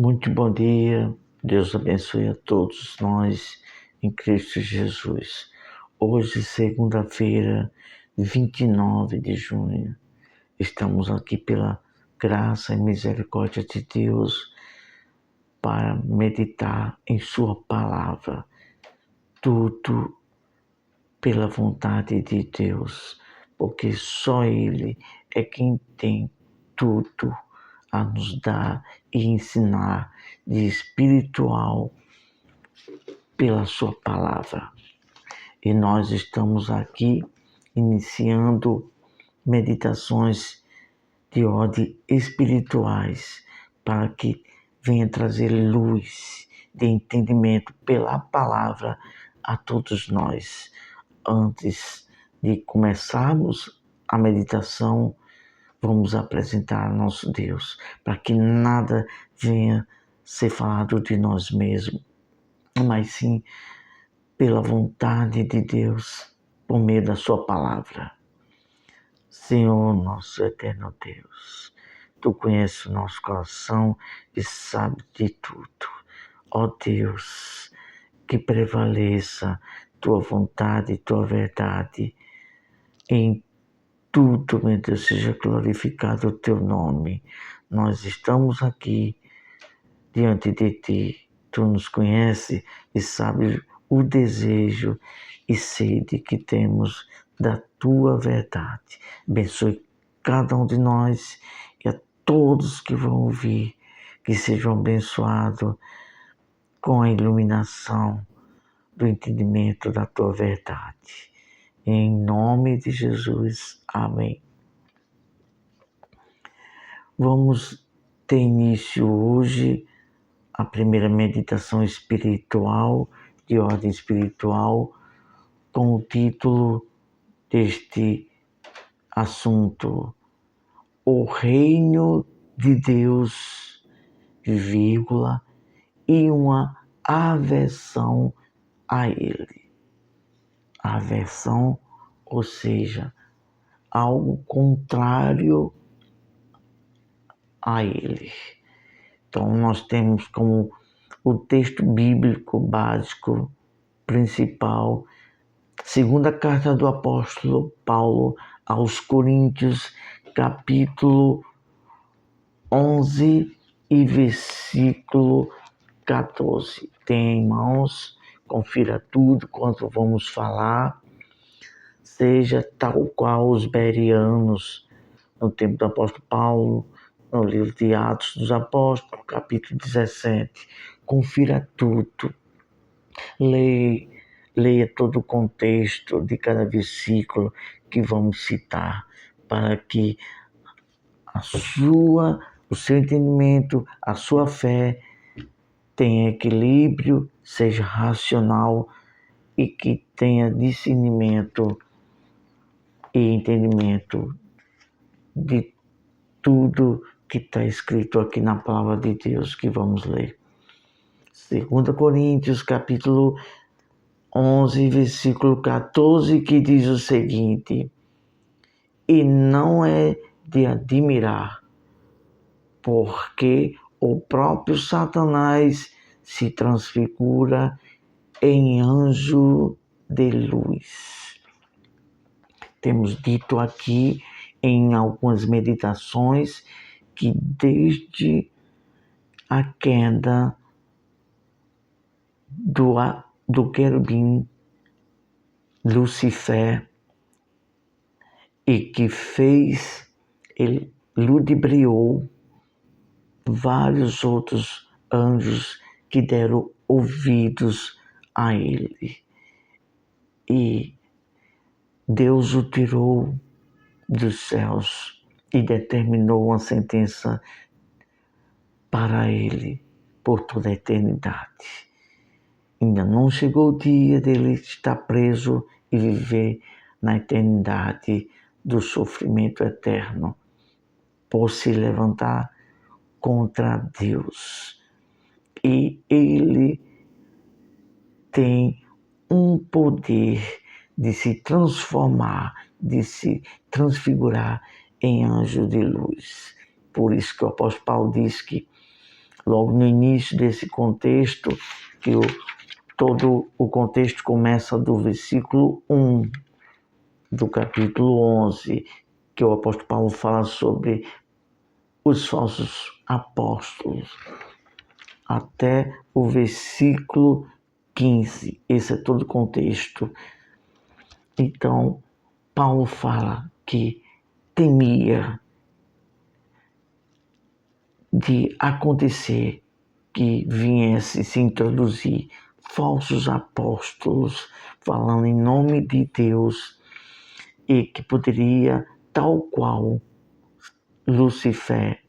Muito bom dia, Deus abençoe a todos nós em Cristo Jesus. Hoje, segunda-feira, 29 de junho, estamos aqui pela graça e misericórdia de Deus para meditar em Sua palavra. Tudo pela vontade de Deus, porque só Ele é quem tem tudo a nos dar e ensinar de espiritual pela sua palavra. E nós estamos aqui iniciando meditações de ordem espirituais para que venha trazer luz de entendimento pela palavra a todos nós. Antes de começarmos a meditação, vamos apresentar nosso Deus, para que nada venha ser falado de nós mesmos, mas sim pela vontade de Deus, por meio da sua palavra. Senhor, nosso eterno Deus, Tu conheces o nosso coração e sabes de tudo. Ó Deus, que prevaleça Tua vontade e Tua verdade em tudo, meu Deus, seja glorificado o Teu nome. Nós estamos aqui diante de Ti. Tu nos conheces e sabes o desejo e sede que temos da Tua verdade. Abençoe cada um de nós e a todos que vão ouvir, que sejam abençoados com a iluminação do entendimento da Tua verdade. Em nome de Jesus, amém. Vamos ter início hoje a primeira meditação espiritual, de ordem espiritual, com o título deste assunto: O Reino de Deus, vírgula, e uma aversão a Ele. Aversão, ou seja, algo contrário a Ele. Então, nós temos como o texto bíblico básico, principal, segunda carta do apóstolo Paulo aos Coríntios, capítulo 11 e versículo 14. Tem em mãos, confira tudo quanto vamos falar, seja tal qual os bereanos no tempo do apóstolo Paulo, no livro de Atos dos Apóstolos, capítulo 17. Confira tudo. Leia todo o contexto de cada versículo que vamos citar, para que o seu entendimento, a sua fé tenha equilíbrio, seja racional e que tenha discernimento e entendimento de tudo que está escrito aqui na palavra de Deus que vamos ler. 2 Coríntios, capítulo 11, versículo 14, que diz o seguinte: E não é de admirar, porque o próprio Satanás se transfigura em anjo de luz. Temos dito aqui em algumas meditações que desde a queda do querubim Lucifer, e que ele ludibriou vários outros anjos que deram ouvidos a ele. E Deus o tirou dos céus e determinou uma sentença para ele por toda a eternidade. Ainda não chegou o dia dele estar preso e viver na eternidade do sofrimento eterno, por se levantar contra Deus. E ele tem um poder de se transformar, de se transfigurar em anjo de luz. Por isso que o apóstolo Paulo diz que logo no início desse contexto, todo o contexto começa do versículo 1 do capítulo 11, que o apóstolo Paulo fala sobre os falsos apóstolos, até o versículo 15. Esse é todo o contexto. Então, Paulo fala que temia de acontecer que viesse se introduzir falsos apóstolos falando em nome de Deus e que poderia, tal qual Lúcifer,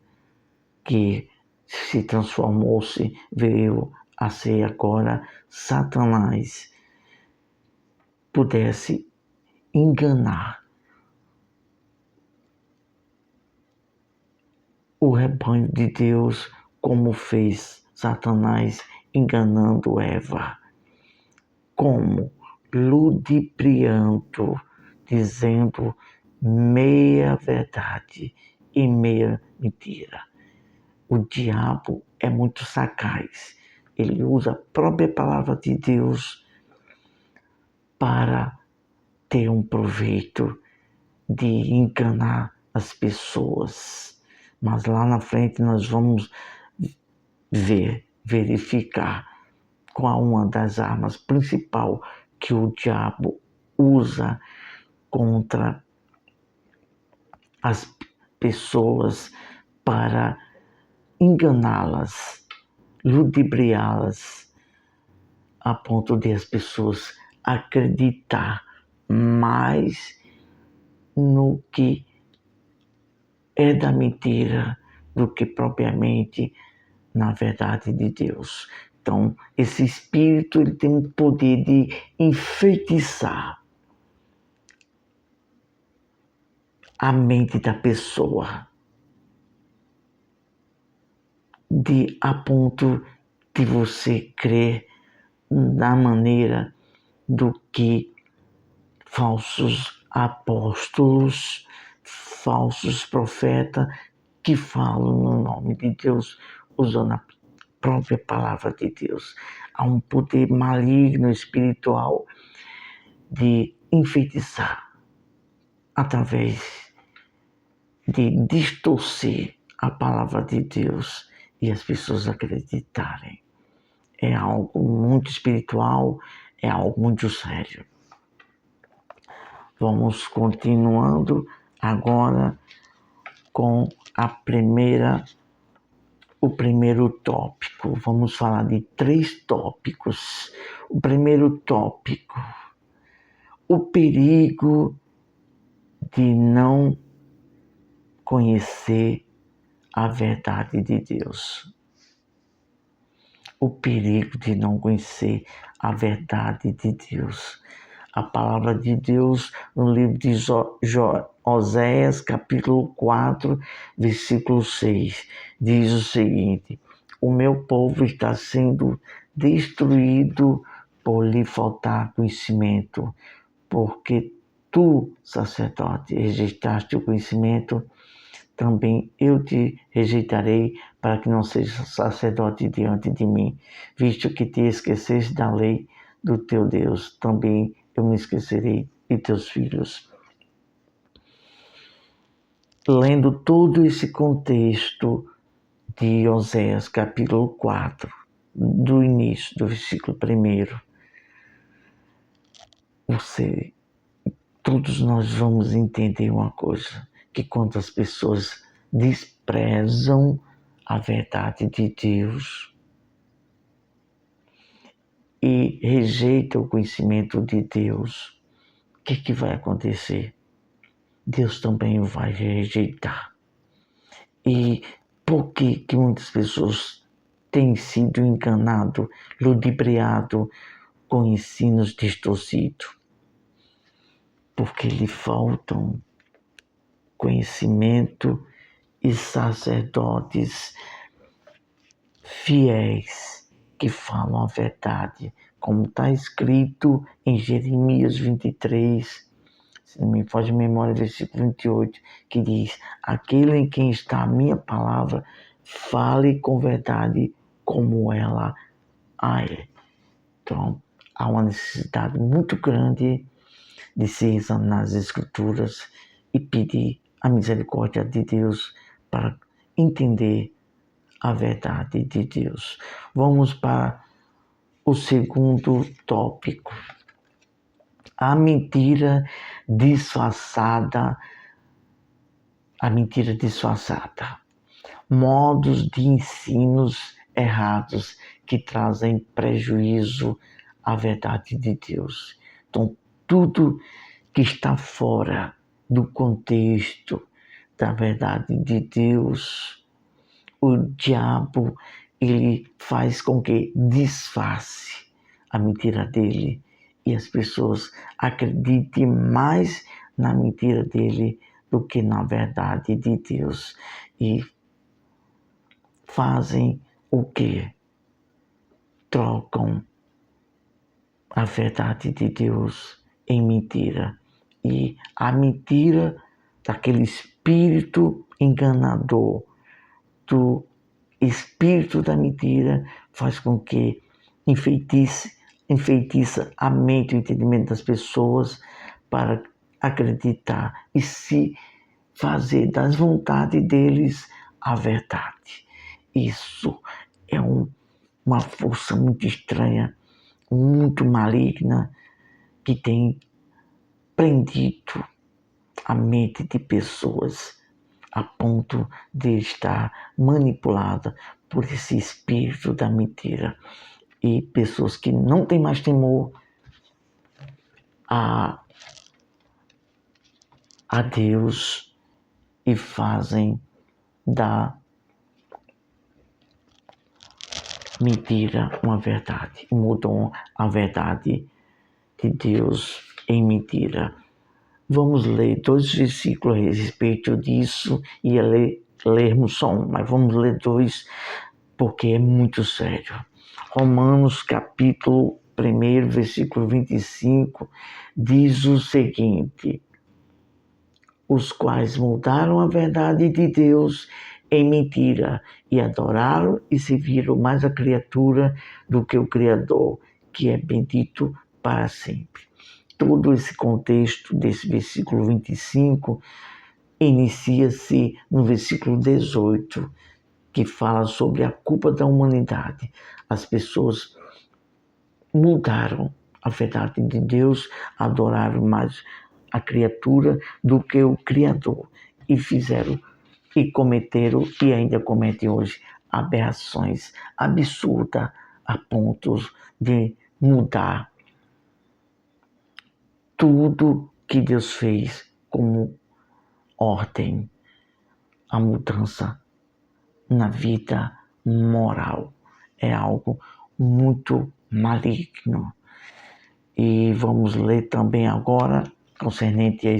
que se transformou-se, veio a ser agora Satanás, pudesse enganar o rebanho de Deus, como fez Satanás enganando Eva, como ludibriando, dizendo meia verdade e meia mentira. O diabo é muito sagaz. Ele usa a própria palavra de Deus para ter um proveito de enganar as pessoas. Mas lá na frente nós vamos verificar qual uma das armas principais que o diabo usa contra as pessoas para enganá-las, ludibriá-las, a ponto de as pessoas acreditar mais no que é da mentira do que propriamente na verdade de Deus. Então, esse espírito ele tem o poder de enfeitiçar a mente da pessoa, a ponto de você crer da maneira do que falsos apóstolos, falsos profetas que falam no nome de Deus, usando a própria palavra de Deus. Há um poder maligno espiritual de enfeitiçar através de distorcer a palavra de Deus e as pessoas acreditarem. É algo muito espiritual, é algo muito sério. Vamos continuando agora com o primeiro tópico. Vamos falar de 3 tópicos. O primeiro tópico, o perigo de não conhecer a verdade de Deus. O perigo de não conhecer a verdade de Deus. A palavra de Deus no livro de Oséias, capítulo 4, versículo 6, diz o seguinte: o meu povo está sendo destruído por lhe faltar conhecimento, porque tu, sacerdote, rejeitaste o conhecimento, também eu te rejeitarei, para que não sejas sacerdote diante de mim, visto que te esqueceste da lei do teu Deus, também eu me esquecerei de teus filhos. Lendo todo esse contexto de Oséias, capítulo 4, do início, do versículo 1, todos nós vamos entender uma coisa, que quando as pessoas desprezam a verdade de Deus e rejeitam o conhecimento de Deus, o que vai acontecer? Deus também vai rejeitar. E por que muitas pessoas têm sido enganadas, ludibriadas com ensinos distorcidos? Porque lhe faltam conhecimento e sacerdotes fiéis que falam a verdade, como está escrito em Jeremias 23, se não me foge a memória, versículo 28, que diz: aquele em quem está a minha palavra fale com verdade como ela é. Então, há uma necessidade muito grande de se examinar as Escrituras e pedir a misericórdia de Deus para entender a verdade de Deus. Vamos para o segundo tópico. A mentira disfarçada. A mentira disfarçada. Modos de ensinos errados que trazem prejuízo à verdade de Deus. Então, tudo que está fora do contexto da verdade de Deus, o diabo, ele faz com que disfarce a mentira dele e as pessoas acreditem mais na mentira dele do que na verdade de Deus. E fazem o quê? Trocam a verdade de Deus em mentira. E a mentira daquele espírito enganador, do espírito da mentira, faz com que enfeitiça a mente e o entendimento das pessoas para acreditar e se fazer das vontades deles a verdade. Isso é uma força muito estranha, muito maligna, que tem prendido a mente de pessoas a ponto de estar manipulada por esse espírito da mentira. E pessoas que não têm mais temor a Deus e fazem da mentira uma verdade, mudam a verdade de Deus em mentira. Vamos ler 2 versículos a respeito disso e lermos só um, mas vamos ler 2 porque é muito sério. Romanos capítulo 1, versículo 25, diz o seguinte: os quais mudaram a verdade de Deus em mentira e adoraram e serviram mais a criatura do que o Criador, que é bendito para sempre. Todo esse contexto desse versículo 25 inicia-se no versículo 18, que fala sobre a culpa da humanidade. As pessoas mudaram a verdade de Deus, adoraram mais a criatura do que o Criador e fizeram e cometeram e ainda cometem hoje aberrações absurdas a ponto de mudar tudo que Deus fez como ordem, a mudança na vida moral. É algo muito maligno. E vamos ler também agora, concernente a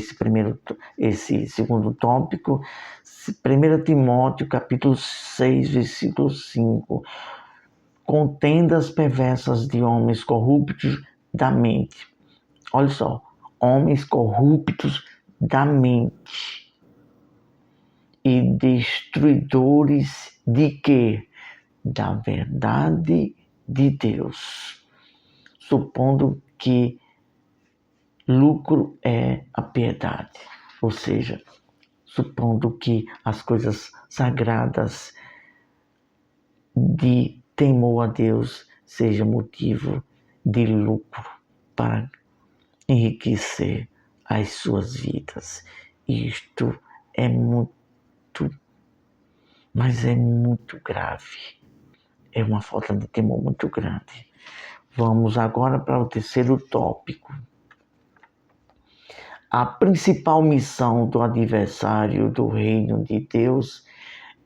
esse segundo tópico, 1 Timóteo capítulo 6, versículo 5. Contendas perversas de homens corruptos da mente. Olha só, homens corruptos da mente e destruidores de quê? Da verdade de Deus, supondo que lucro é a piedade, ou seja, supondo que as coisas sagradas de temor a Deus seja motivo de lucro para enriquecer as suas vidas. Isto é muito, mas é muito grave. É uma falta de temor muito grande. Vamos agora para o terceiro tópico. A principal missão do adversário do reino de Deus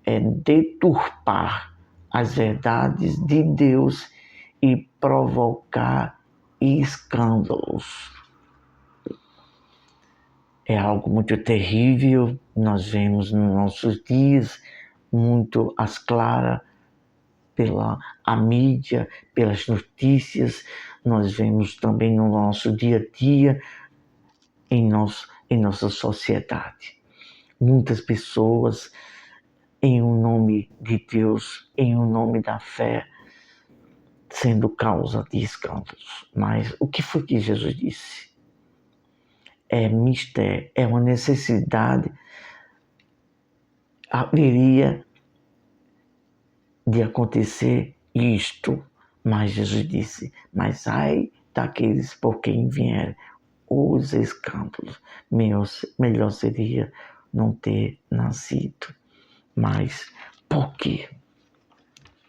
é deturpar as verdades de Deus e provocar escândalos. É algo muito terrível, nós vemos nos nossos dias, muito às claras, pela a mídia, pelas notícias, nós vemos também no nosso dia a dia, em nossa sociedade. Muitas pessoas em um nome de Deus, em um nome da fé, sendo causa de escândalos. Mas o que foi que Jesus disse? É mistério, é uma necessidade, haveria de acontecer isto. Mas Jesus disse, mas ai daqueles por quem vierem os escândalos, melhor seria não ter nascido. Mas por quê?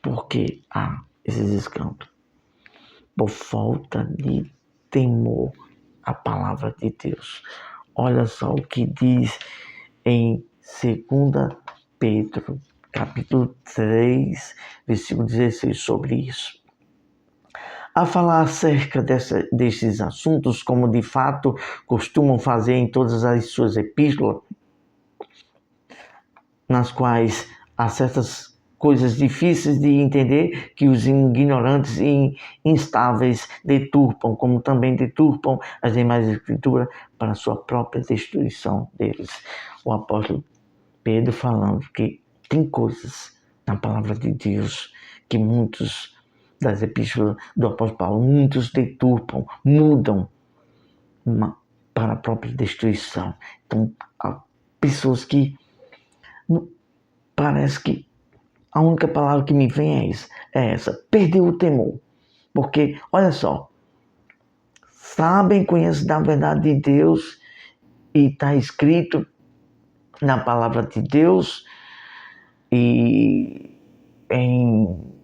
Por que há esses escândalos? Por falta de temor à palavra de Deus. Olha só o que diz em 2 Pedro, capítulo 3, versículo 16, sobre isso. A falar acerca desses assuntos, como de fato costumam fazer em todas as suas epístolas, nas quais há certas coisas difíceis de entender que os ignorantes e instáveis deturpam, como também deturpam as demais escrituras para a sua própria destruição deles. O apóstolo Pedro falando que tem coisas na palavra de Deus que muitos das epístolas do apóstolo Paulo, muitos deturpam, mudam para a própria destruição. Então, há pessoas que parece que a única palavra que me vem é essa, perdeu o temor. Porque, olha só, sabem, conhecem da verdade de Deus e está escrito na palavra de Deus e em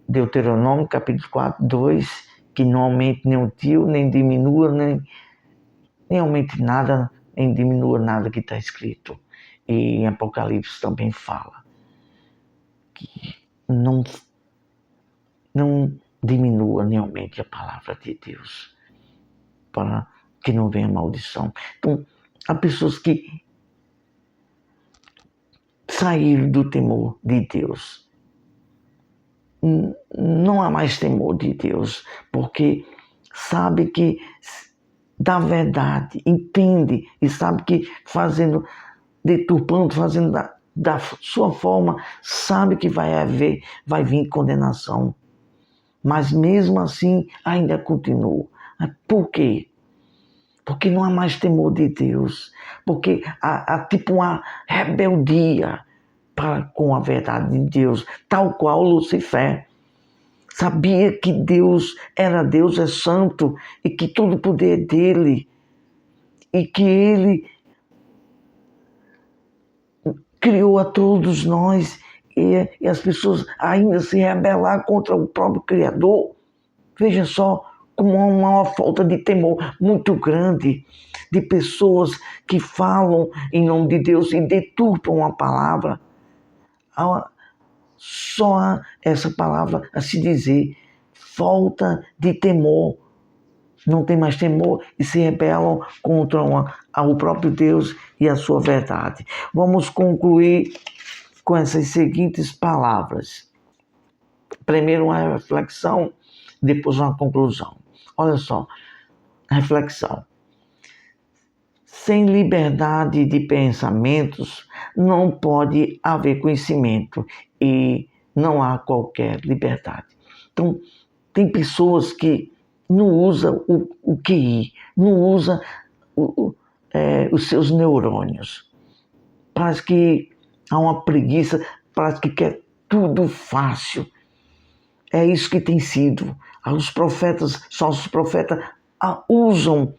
Deuteronômio, capítulo 4, 2, que não aumente nem o tio, nem diminua, nem aumente nada, nem diminua nada que está escrito. E em Apocalipse também fala que não diminua nem aumente a palavra de Deus, para que não venha maldição. Então, há pessoas que saíram do temor de Deus. Não há mais temor de Deus, porque sabe que da verdade, entende e sabe que deturpando, fazendo da sua forma, sabe que vai vir condenação. Mas mesmo assim ainda continua. Por quê? Porque não há mais temor de Deus. Porque há tipo uma rebeldia com a verdade de Deus, tal qual Lucifer. Sabia que Deus era Deus, é santo, e que todo o poder é dele, e que ele criou a todos nós, e as pessoas ainda se rebelar contra o próprio Criador. Veja só como há uma falta de temor muito grande de pessoas que falam em nome de Deus e deturpam a palavra. Só há essa palavra a se dizer, falta de temor. Não tem mais temor e se rebelam contra o próprio Deus e a sua verdade. Vamos concluir com essas seguintes palavras. Primeiro uma reflexão, depois uma conclusão. Olha só, reflexão. Sem liberdade de pensamentos não pode haver conhecimento e não há qualquer liberdade. Então, tem pessoas que não usam o QI, não usam os seus neurônios. Parece que há uma preguiça, parece que quer tudo fácil. É isso que tem sido. Os profetas, só os profetas usam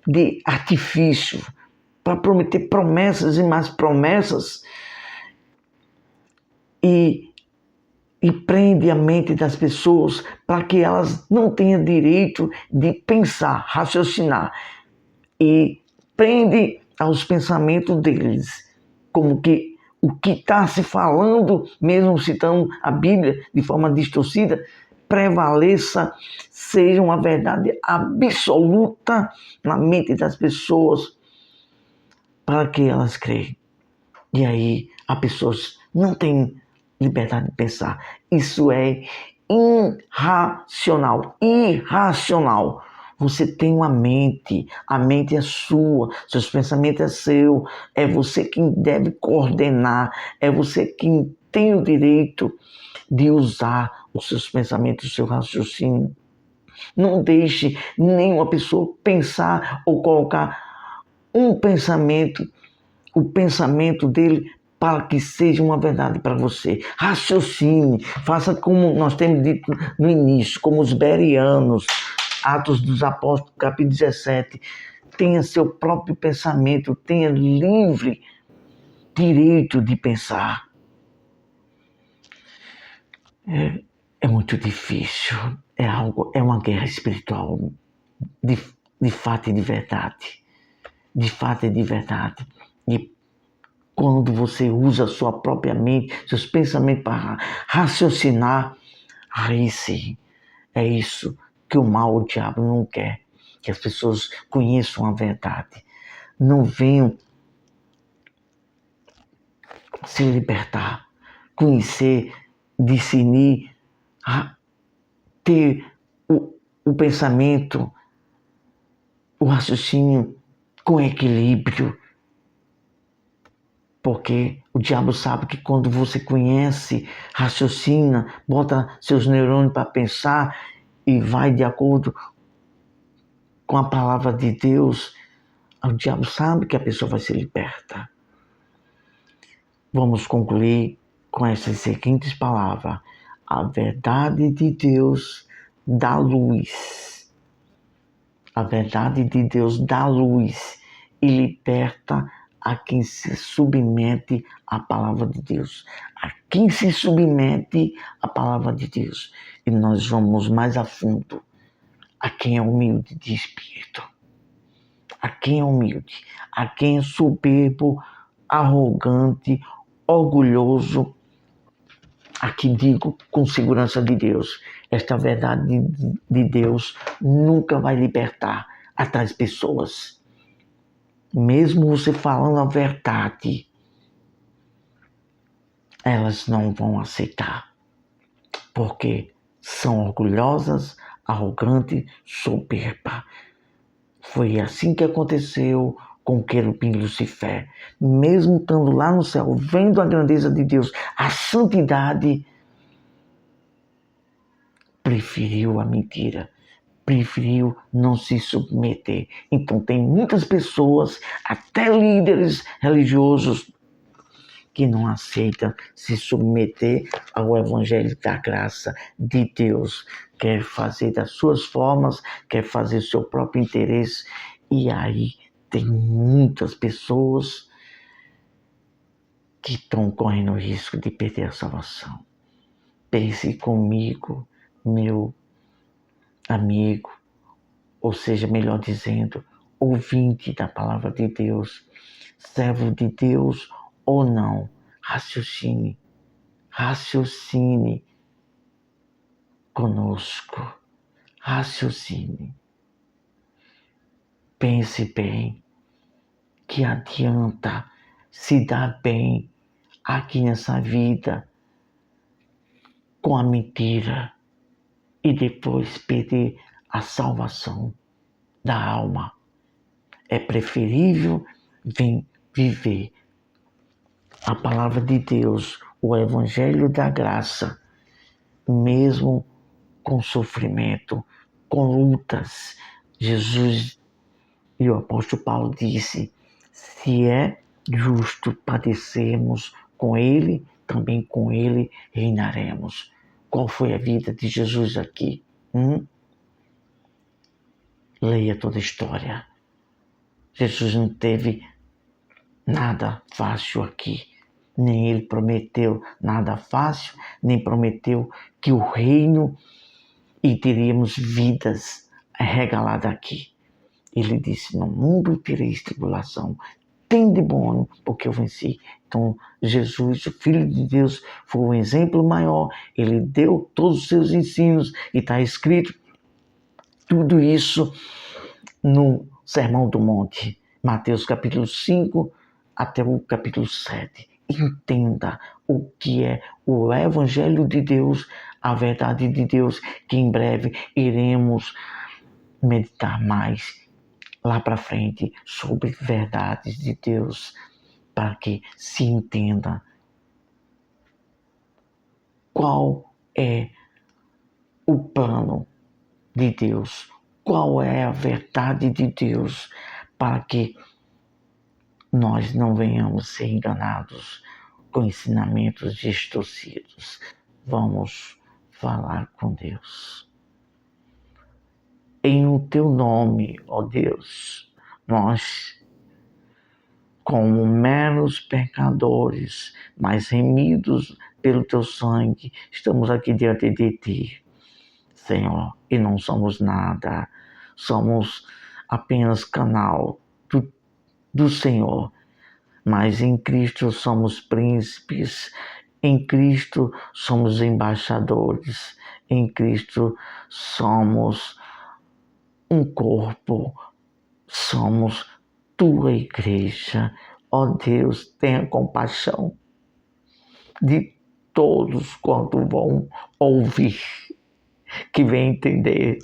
de artifício para prometer promessas e mais promessas e prende a mente das pessoas para que elas não tenham direito de pensar, raciocinar, e prende aos pensamentos deles, como que o que está se falando, mesmo citando a Bíblia de forma distorcida, prevaleça, seja uma verdade absoluta na mente das pessoas, para que elas creem. E aí as pessoas não têm liberdade de pensar. Isso é irracional. Você tem uma mente, a mente é sua, seus pensamentos é seu, é você quem deve coordenar, é você quem tem o direito de usar os seus pensamentos, o seu raciocínio. Não deixe nenhuma pessoa pensar ou colocar um pensamento, o pensamento dele, para que seja uma verdade para você. Raciocine, faça como nós temos dito no início, como os bereanos, Atos dos Apóstolos, capítulo 17. Tenha seu próprio pensamento, tenha livre direito de pensar. É muito difícil, é uma guerra espiritual, de fato e de verdade. De fato e de verdade. E quando você usa a sua própria mente, seus pensamentos para raciocinar, aí sim, é isso que o diabo não quer. Que as pessoas conheçam a verdade. Não venham se libertar, conhecer, discernir, ter o pensamento, o raciocínio com equilíbrio. Porque o diabo sabe que quando você conhece, raciocina, bota seus neurônios para pensar e vai de acordo com a palavra de Deus, o diabo sabe que a pessoa vai ser liberta. Vamos concluir com essas seguintes palavras. A verdade de Deus dá luz. A verdade de Deus dá luz e liberta a quem se submete à palavra de Deus. A quem se submete à palavra de Deus. E nós vamos mais a fundo. A quem é humilde de espírito. A quem é humilde. A quem é soberbo, arrogante, orgulhoso. Aqui digo com segurança de Deus. Esta verdade de Deus nunca vai libertar as pessoas. Mesmo você falando a verdade, elas não vão aceitar. Porque são orgulhosas, arrogantes, soberba. Foi assim que aconteceu com o querubim Lucifer. Mesmo estando lá no céu, vendo a grandeza de Deus, a santidade, preferiu a mentira, preferiu não se submeter. Então tem muitas pessoas, até líderes religiosos, que não aceitam se submeter ao evangelho da graça de Deus. Quer fazer das suas formas, quer fazer o seu próprio interesse. E aí tem muitas pessoas que estão correndo o risco de perder a salvação. Pense comigo, meu amigo, ou seja, melhor dizendo, ouvinte da palavra de Deus, servo de Deus ou não, raciocine conosco, raciocine. Pense bem, que adianta se dar bem aqui nessa vida com a mentira e depois perder a salvação da alma. É preferível viver a palavra de Deus, o evangelho da graça, mesmo com sofrimento, com lutas. Jesus e o apóstolo Paulo disse: se é justo padecermos com ele, também com ele reinaremos. Qual foi a vida de Jesus aqui? Leia toda a história. Jesus não teve nada fácil aqui. Nem ele prometeu nada fácil, nem prometeu que o reino e teríamos vidas regaladas aqui. Ele disse: no mundo tereis tribulação, tem de bom ânimo, porque eu venci. Então, Jesus, o Filho de Deus, foi um exemplo maior. Ele deu todos os seus ensinos e está escrito tudo isso no Sermão do Monte, Mateus capítulo 5 até o capítulo 7. Entenda o que é o Evangelho de Deus, a verdade de Deus, que em breve iremos meditar mais lá para frente sobre verdades de Deus, para que se entenda qual é o plano de Deus, qual é a verdade de Deus, para que nós não venhamos ser enganados com ensinamentos distorcidos. Vamos falar com Deus. Em o teu nome, ó Deus, nós, como meros pecadores, mas remidos pelo teu sangue, estamos aqui diante de ti, Senhor, e não somos nada, somos apenas canal do Senhor, mas em Cristo somos príncipes, em Cristo somos embaixadores, em Cristo somos um corpo, somos tua igreja. Ó Deus, tenha compaixão de todos quanto vão ouvir, que venham entender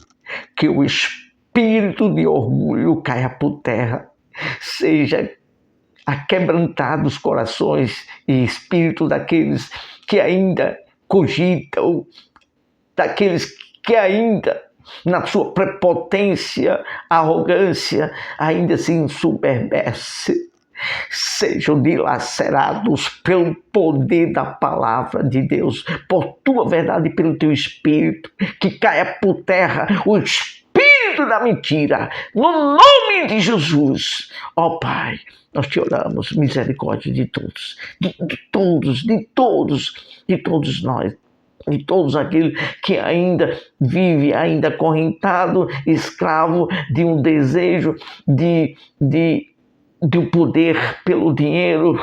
que o espírito de orgulho caia por terra, seja aquebrantado os corações e espírito daqueles que ainda cogitam, daqueles que ainda, na sua prepotência, arrogância, ainda se ensoberbece, sejam dilacerados pelo poder da palavra de Deus, por tua verdade e pelo teu espírito, que caia por terra o espírito da mentira, no nome de Jesus. Ó Pai, nós te oramos, misericórdia de todos, de todos nós, de todos aqueles que ainda vive, ainda acorrentado, escravo de um desejo do poder pelo dinheiro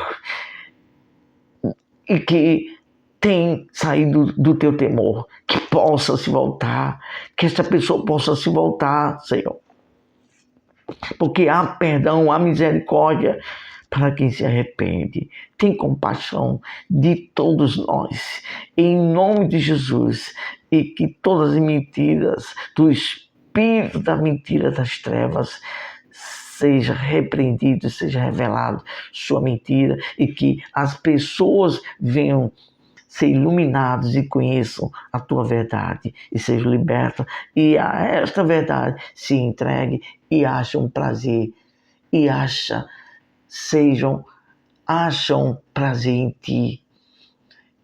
e que tem saído do teu temor, que possa se voltar, que essa pessoa possa se voltar, Senhor. Porque há perdão, há misericórdia para quem se arrepende. Tem compaixão de todos nós, em nome de Jesus, e que todas as mentiras do espírito da mentira das trevas seja repreendido, seja revelado sua mentira, e que as pessoas venham ser iluminados e conheçam a tua verdade e sejam libertas, e a esta verdade se entregue e acham prazer, e acham prazer em ti,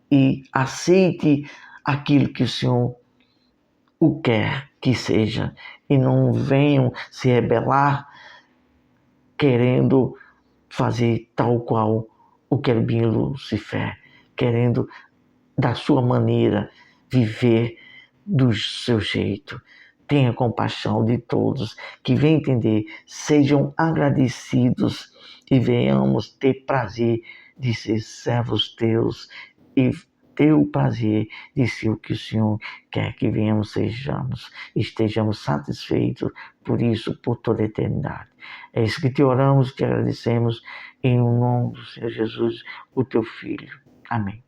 e aceite aquilo que o Senhor o quer que seja, e não venham se rebelar querendo fazer tal qual o querubim Lucifer, querendo da sua maneira viver do seu jeito. Tenha compaixão de todos, que venham entender, sejam agradecidos e venhamos ter prazer de ser servos teus e ter o prazer de ser o que o Senhor quer que venhamos sejamos, estejamos satisfeitos por isso, por toda a eternidade. É isso que te oramos, te agradecemos, em nome do Senhor Jesus, o teu Filho. Amém.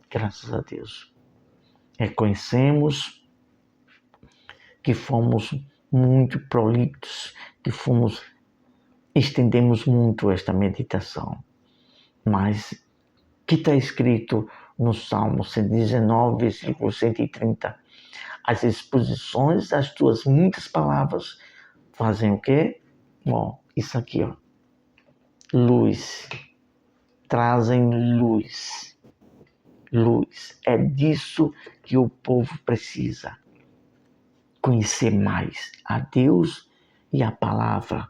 Graças a Deus. Reconhecemos que fomos muito prolixos, que estendemos muito esta meditação, mas que está escrito no Salmo 119, versículo 130, as exposições das tuas muitas palavras fazem o quê? Bom, isso aqui, ó, luz, trazem luz. Luz, é disso que o povo precisa. Conhecer mais a Deus e a palavra.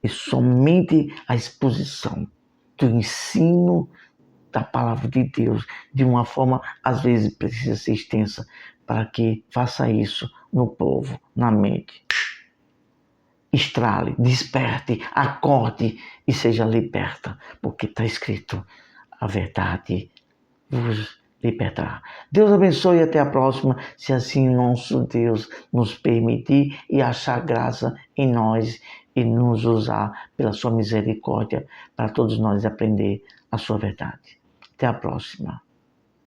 E somente a exposição do ensino da palavra de Deus, de uma forma, às vezes, precisa ser extensa, para que faça isso no povo, na mente. Estrale, desperte, acorde e seja liberta, porque está escrito, a verdade vos libertará. Deus abençoe e até a próxima, se assim nosso Deus nos permitir e achar graça em nós e nos usar pela sua misericórdia para todos nós aprender a sua verdade. Até a próxima.